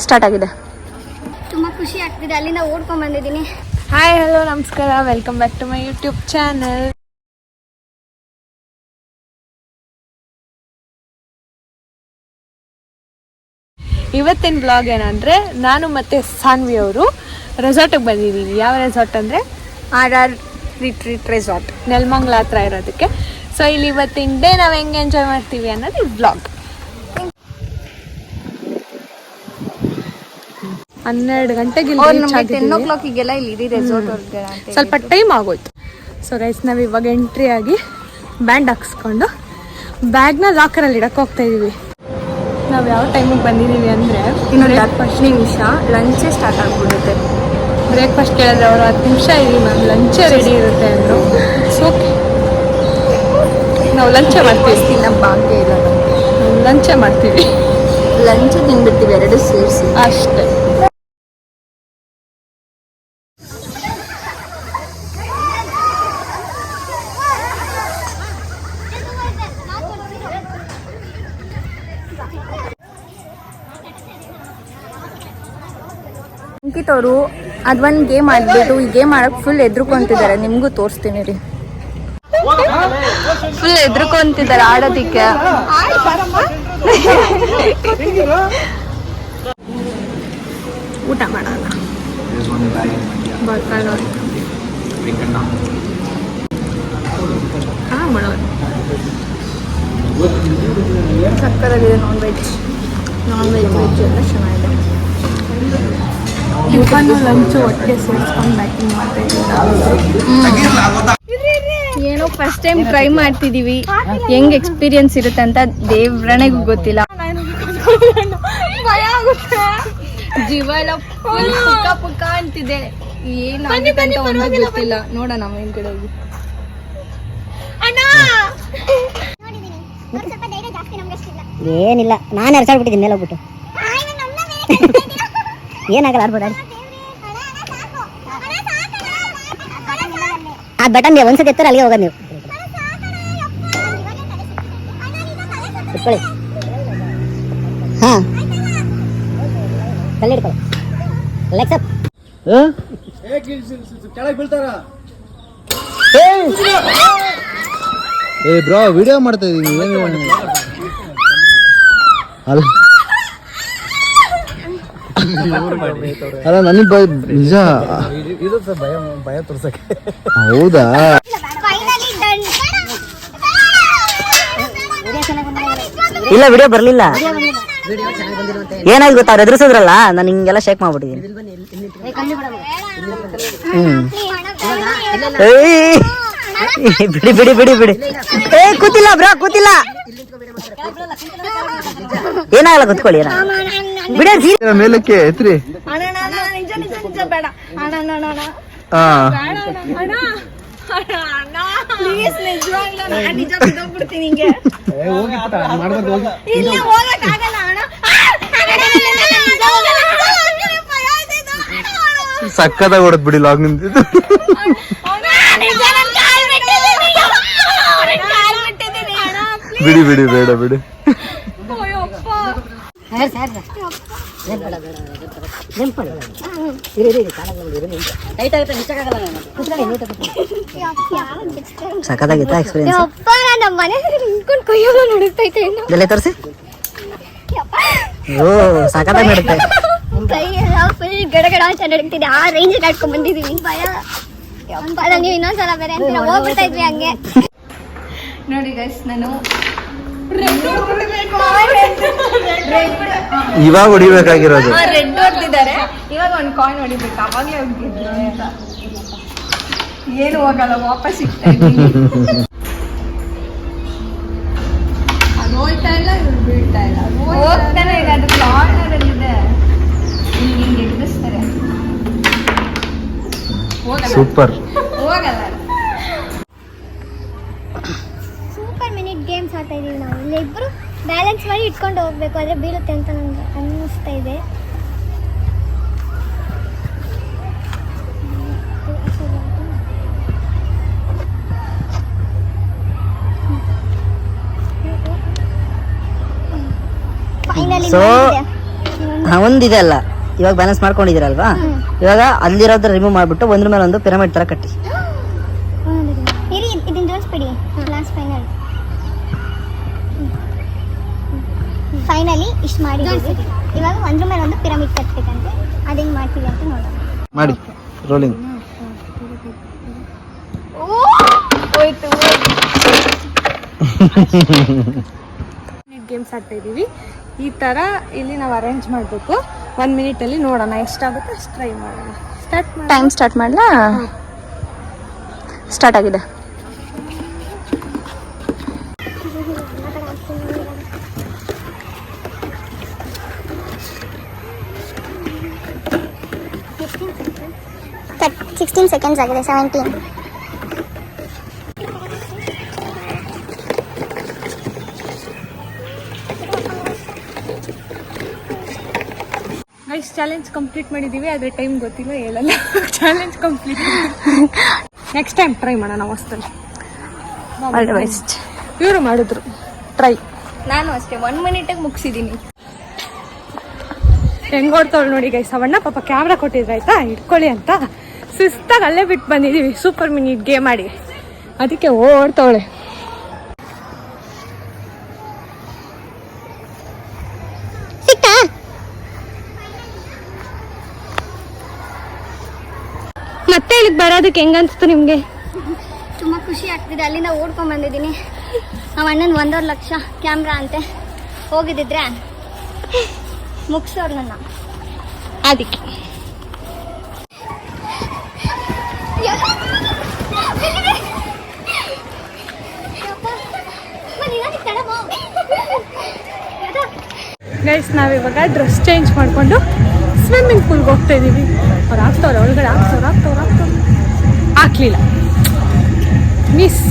Start ಆಗಿದೆ. ತುಂಬಾ ಖುಷಿ ಆಗ್ತಿದೆ. ಅಲ್ಲಿಂದ ಓಡ್ಕೊಂಡ್ ಬಂದಿದ್ದೀನಿ. ಹಾಯ್ ಹಲೋ ನಮಸ್ಕಾರ, welcome back to my YouTube channel. ಇವತ್ತಿನ ಬ್ಲಾಗ್ ಏನಂದರೆ, ನಾನು ಮತ್ತು ಸಾನ್ವಿ ಅವರು ರೆಸಾರ್ಟಿಗೆ ಬಂದಿದ್ದೀವಿ. ಯಾವ ರೆಸಾರ್ಟ್ ಅಂದರೆ RR ರಿಟ್ರೀಟ್ ರೆಸಾರ್ಟ್, ನೆಲಮಂಗಲ ಹತ್ರ ಇರೋದಕ್ಕೆ. ಸೊ ಇಲ್ಲಿ ಇವತ್ತಿನ ಡೇ ನಾವು ಹೆಂಗೆ ಎಂಜಾಯ್ ಮಾಡ್ತೀವಿ ಅನ್ನೋದು ಈ ಬ್ಲಾಗ್. 12 ಗಂಟೆಗೆ 10 o'clock ಇಲ್ಲಿ ರೆಸಾರ್ಟ್ ಸ್ವಲ್ಪ ಟೈಮ್ ಆಗೋಯ್ತು. ಸೊ ಗೈಸ್, ನಾವು ಇವಾಗ ಎಂಟ್ರಿ ಆಗಿ ಬ್ಯಾಂಡ್ ಹಾಕ್ಸ್ಕೊಂಡು ಬ್ಯಾಗ್ನ ಲಾಕರಲ್ಲಿ ಇಡಕ್ಕೆ ಹೋಗ್ತಾ ಇದೀವಿ. ನಾವು ಯಾವ ಟೈಮಿಗೆ ಬಂದಿದ್ದೀವಿ ಅಂದರೆ ಇನ್ನೊಂದು 10 ನಿಮಿಷ ಲಂಚೇ ಸ್ಟಾರ್ಟ್ ಆಗ್ಬಿಡುತ್ತೆ. ಬ್ರೇಕ್ಫಾಸ್ಟ್ ಕೇಳಿದ್ರೆ ಅವರು 10 ನಿಮಿಷ ಇದೀವಿ ಮ್ಯಾಮ್, ಲಂಚೇ ರೆಡಿ ಇರುತ್ತೆ ಅಂದರು. ಸೊ ನಾವು ಲಂಚೇ ಮಾಡ್ತೀವಿ. ನಮ್ಮ ಭಾಗ್ಯ ಇಲ್ಲ, ನಾವು ಲಂಚೇ ಮಾಡ್ತೀವಿ. ಲಂಚ್ ತಿಂದ್ಬಿಡ್ತೀವಿ, 2 ಸೇರಿಸಿ ಅಷ್ಟೇ. ಅಂಕಿತ್ ಅವರು ಅದೊಂದು ಗೇಮ್ ಆಡ್ಬಿಟ್ಟು ಈ ಗೇಮ್ ಆಡಕ್ಕೆ ಫುಲ್ ಎದ್ರುಕೊಂತಿದ್ದಾರೆ. ನಿಮಗೂ ತೋರಿಸ್ತೀನಿ ರೀ. ಫುಲ್ ಎದ್ರುಕೊಂತಿದ್ದಾರೆ ಆಡೋದಿಕ್ಕೆ. ಊಟ ಮಾಡೋಣ. ಹಾಂ ಮಾಡೋಣ. ಸಕ್ಕತ್ತಾಗಿದೆ. ನಾನ್ ವೆಜ್ ಎಲ್ಲ ಚೆನ್ನಾಗಿದೆ. ಟಿಫನ್ನು ಲಂಚು ಒಟ್ಟಿಗೆ ಸೇರಿಸ್ಕೊಂಡು ಬ್ಯಾಕಿಂಗ್ ಮಾಡ್ತಾ ಇದ್ದೀವಿ. ಏನೋ ಫಸ್ಟ್ ಟೈಮ್ ಟ್ರೈ ಮಾಡ್ತಿದೀವಿ. ಹೆಂಗ್ ಎಕ್ಸ್ಪೀರಿಯನ್ಸ್ ಇರುತ್ತೆ ಅಂತ ದೇವ್ರಣೆಗೂ ಗೊತ್ತಿಲ್ಲ. ಭಯ ಆಗುತ್ತೆ, ಜೀವ ಎಲ್ಲ ಫುಲ್ ಪುಕ್ಕ ಪುಕ್ಕ ಅಂತಿದೆ. ಏನಾಗುತ್ತೆ ಅಂತ ಒಂದು ಗೊತ್ತಿಲ್ಲ. ನೋಡೋಣ ಮೇನ್ ಕಡೆ ಹೋಗಿ. ಏನಿಲ್ಲ, ನಾನು ಎರಸಾಡ್ಬಿಟ್ಟಿದ್ದೀನಿ ಮೇಲೆ ಹೋಗ್ಬಿಟ್ಟು. ಏನಾಗಲ್ಲ, ಆಡ್ಬೋದು. ಆ ಬಟನ್ ಒಂದ್ಸತಿ ಎತ್ತರ ಅಲ್ಲಿಗೆ ಹೋಗೋದು ನೀವು. ಇಟ್ಕೊಳ್ಳಿ. ಹಾ, ಕಲ್ಲಿ ಇಟ್ಕೊಳ್ಳಿ. ಲೆಕ್ಸಪ್ ಕೆಳಗೆ ಬೀಳ್ತಾರ. ಏ ಬ್ರೋ, ವಿಡಿಯೋ ಮಾಡ್ತಾ ಇದೀನಿ. ಏನು ಅಲ್ಲ ಅಲ್ಲ, ನನಗೆ ನಿಜ ಭಯ ತೋರ್ಸಕ್ಕೆ. ಹೌದಾ? ಇಲ್ಲ, ವಿಡಿಯೋ ಬರ್ಲಿಲ್ಲ. ಏನಾಗಿ ಗೊತ್ತಾ, ಅವ್ರು ಎದುರಿಸಿದ್ರಲ್ಲ, ನಾನು ಹಿಂಗೆಲ್ಲ ಶೇಕ್ ಮಾಡ್ಬಿಟ್ಟಿದ್ದೀನಿ. ಬಿಡಿ ಬಿಡಿ ಬಿಡಿ ಬಿಡಿ. ಏ ಕೂತಿಲ್ಲ ಬ್ರೋ, ಕೂತಿಲ್ಲ. ಏನಾಗಲ್ಲ, ಕೂತ್ಕೊಳ್ಳಿ. ಬಿಡಿ ಮೇಲಕ್ಕೆ ಎತ್ರಿ. ಸಕ್ಕದಾಗ ಹೊಡೆದ್ ಬಿಡಿ ಲಾಗ್ ನಿಂತಿದ್ದು. ಬಿಡಿ ಬಿಡಿ, ಬೇಡ ಬಿಡಿ. ಸಖತ್ತಾಗಿತ್ತ ಎಕ್ಸ್ಪೀರಿಯನ್ಸ್. ತೋರಿಸಿ. ಓ, ಸಖತ್ತಾಗಿ ನಡುತ್ತೆ. ಕೈ ಎಲ್ಲ ಫುಲ್ ಗಡಗಡ ಅಂತ ನಡೀತಿದೆ. ಆ ರೇಂಜ್ ಆಡ್ಕೊಂಡ್ ಬಂದಿದೀವಿ. ಭಯ. ನೀವು ಇನ್ನೊಂದ್ಸಲ ಬೇರೆ ಅಂತೀರ, ಹೋಗ್ಬಿಡ್ತಾ ಇದ್ವಿ ಹಂಗೆ. ನೋಡಿ ಗೈಸ್, ನಾನು ಇವಾಗ ಹೊಡಿಬೇಕಾಗಿರೋದು. ರೆಡ್ ಹೊಡ್ತಿದ್ದಾರೆ. ಇವಾಗ ಒಂದು ಕಾಯಿನ್ ಹೊಡಿಬೇಕು. ಅವಾಗಲೇ ಹೋಗ್ತಿದ್ರು. ಏನು ಹೋಗಲ್ಲ, ವಾಪಸ್ ಸಿಗ್ತಾ ಇದ್ದೀನಿ. ಅದು ಹೋಗ್ತಾ ಇಲ್ಲ, ಇವ್ರು ಬೀಳ್ತಾ ಇಲ್ಲ. ಹೋಗ್ತಾನೆ ಇಲ್ಲ, ಅದು ಕಾರ್ನರ್ ಇದೆ. ಇಲ್ಲಿ ಹಿಂಗೆ ಎದುರಿಸ್ತಾರೆ. ಸೂಪರ್. ಹೋಗಲ್ಲ. ಸೂಪರ್ ಮಿನಿಟ್ ಗೇಮ್ಸ್ ಆಡ್ತಾ ಇದೀವಿ ನಾವು. ಇಲ್ಲಿ ಇಬ್ಬರು ಬ್ಯಾಲೆನ್ಸ್ ಮಾಡಿ ಇಟ್ಕೊಂಡು ಹೋಗ್ಬೇಕು, ಆದರೆ ಬೀಳುತ್ತೆ ಅಂತ ನನಗೆ ಅನ್ನಿಸ್ತಾ ಇದೆ. ಒಂದಿದೆ ಅಲ್ಲ, ಇವಾಗ ಬ್ಯಾಲೆನ್ಸ್ ಮಾಡ್ಕೊಂಡಿದ್ದೀರಲ್ವಾ, ಇವಾಗ ಅಲ್ಲಿರೋದ್ರ ರಿಮೂವ್ ಮಾಡ್ಬಿಟ್ಟು ಒಂದ್ರ ಮೇಲೆ ಒಂದು ಪಿರಮಿಡ್ ತರ ಕಟ್ಟಿ. ಇದನ್ನ ಜೋಡಿಸ್ಬಿಡಿ. ಲಾಸ್ಟ್ ಫೈನಲಿ ಇಷ್ಟು ಮಾಡಿದ್ದೀವಿ. ಇವಾಗ ಒಂದ್ರ ಮೇಲೆ ಒಂದು ಪಿರಮಿಡ್ ಕಟ್ಬೇಕಂತೆ. ಅದೇನು ಮಾಡ್ತೀವಿ ಅಂತ ನೋಡೋಣ. ಮಾಡಿ ರೋಲಿಂಗ್. ಗೇಮ್ಸ್ ಆಡ್ತಾ ಇದ್ದೀವಿ. ಈ ಥರ ಇಲ್ಲಿ ನಾವು ಅರೇಂಜ್ ಮಾಡಬೇಕು. 1 ಮಿನಿಟಲ್ಲಿ ನೋಡೋಣ ಎಷ್ಟಾಗುತ್ತೆ ಅಷ್ಟು ಟ್ರೈ ಮಾಡೋಣ. ಟೈಮ್ ಸ್ಟಾರ್ಟ್ ಮಾಡಲಾ? ಸ್ಟಾರ್ಟ್ ಆಗಿದೆ. ಕಟ್ 16 ಸೆಕೆಂಡ್ಸ್ ಆಗಿದೆ. 17. ಗೈಸ್ ಚಾಲೆಂಜ್ ಕಂಪ್ಲೀಟ್ ಮಾಡಿದ್ದೀವಿ, ಆದರೆ ಟೈಮ್ ಗೊತ್ತಿಲ್ಲ, ಹೇಳಲ್ಲ. Challenge complete. Next time try ಮಾಡೋಣ ಹೊಸ್ತಲ್ಲಿ. All the best. ಇವರು ಮಾಡಿದ್ರು ಟ್ರೈ, ನಾನು ಅಷ್ಟೇ 1 ಮಿನಿಟಿಗೆ ಮುಗಿಸಿದ್ದೀನಿ. ಹೆಂಗ್ ಓಡ್ತಾವಳು ನೋಡಿ ಗೈಸ್. ಅವಣ್ಣ ಪಾಪ ಕ್ಯಾಮ್ರಾ ಕೊಟ್ಟಿದ್ರೆ ಆಯ್ತಾ ಇಟ್ಕೊಳ್ಳಿ ಅಂತ, ಸುಸ್ತಾಗಿ ಅಲ್ಲೇ ಬಿಟ್ಟು ಬಂದಿದ್ದೀವಿ ಸೂಪರ್ ಮಿನಿಟ್ ಗೇಮ್ ಮಾಡಿ. ಅದಕ್ಕೆ ಓಡ್ತಾವಳೆ. ಮತ್ತೆ ಇಲ್ಲಿಗೆ ಬರೋದಕ್ಕೆ ಹೆಂಗನ್ಸ್ತು ನಿಮಗೆ? ತುಂಬ ಖುಷಿ ಆಗ್ತಿದೆ. ಅಲ್ಲಿಂದ ಓಡ್ಕೊಂಡ್ ಬಂದಿದ್ದೀನಿ. ನಮ್ಮ ಅಣ್ಣನ 1.5 ಲಕ್ಷ ಕ್ಯಾಮ್ರಾ ಅಂತೆ. ಹೋಗಿದ್ದಿದ್ರೆ ಮುಗಿಸೋರು ನನ್ನ. ಅದಕ್ಕೆ ಗೈಸ್ ನಾವಿವಾಗ ಡ್ರೆಸ್ ಚೇಂಜ್ ಮಾಡಿಕೊಂಡು ಸ್ವಿಮ್ಮಿಂಗ್ ಪೂಲ್ಗೆ ಹೋಗ್ತಾ ಇದ್ದೀವಿ. ಅವ್ರು ಹಾಕ್ತವ್ರೆ ಒಳಗಡೆ, ಹಾಕ್ತವ್ರು ಹಾಕ್ಲಿಲ್ಲ, ಮಿಸ್.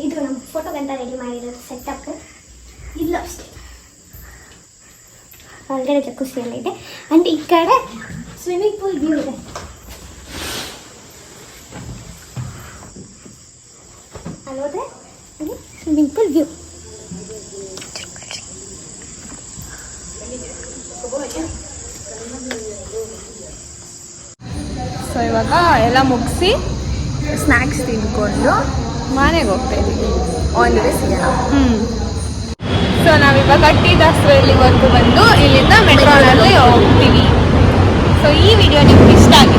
ಇದು ನಮ್ಮ ಫೋಟೋಗಂತ ರೆಡಿ ಮಾಡಿರೋದು ಸೆಟಪ್. ಇಲ್ಲೂ ಅಷ್ಟೇ ಹೊರಗಡೆ ಜಕ್ಕುಸಿ ಎಲ್ಲ ಇದೆ. ಅಂಡ್ ಈ ಕಡೆ ಸ್ವಿಮ್ಮಿಂಗ್ ಪೂಲ್ ವ್ಯೂ ಇದೆ. ಅಲ್ಲಿ ಹೋದ್ರೆ ಅಲ್ಲಿ ಸ್ವಿಮ್ಮಿಂಗ್ ಪೂಲ್ ವ್ಯೂ. ಸೊ ಇವಾಗ ಎಲ್ಲ ಮುಗಿಸಿ ಸ್ನ್ಯಾಕ್ಸ್ ತಿಂದ್ಕೊಂಡು ಮನೆಗೆ ಹೋಗ್ತಾ ಇದ್ದೀವಿ. ಆನ್ ದಿ ವೇ ಸಿಗೋಣ. ಸೊ ನಾವಿವಾಗ ಟಿ ದಾಸರಳ್ಳಿವರೆಗೂ ಬಂದು ಇಲ್ಲಿಂದ ಮೆಟ್ರೋನಲ್ಲಿ ಹೋಗ್ತೀವಿ. ಸೊ ಈ ವಿಡಿಯೋ ನಿಮ್ಗೆ ಇಷ್ಟ ಆಗಿದೆ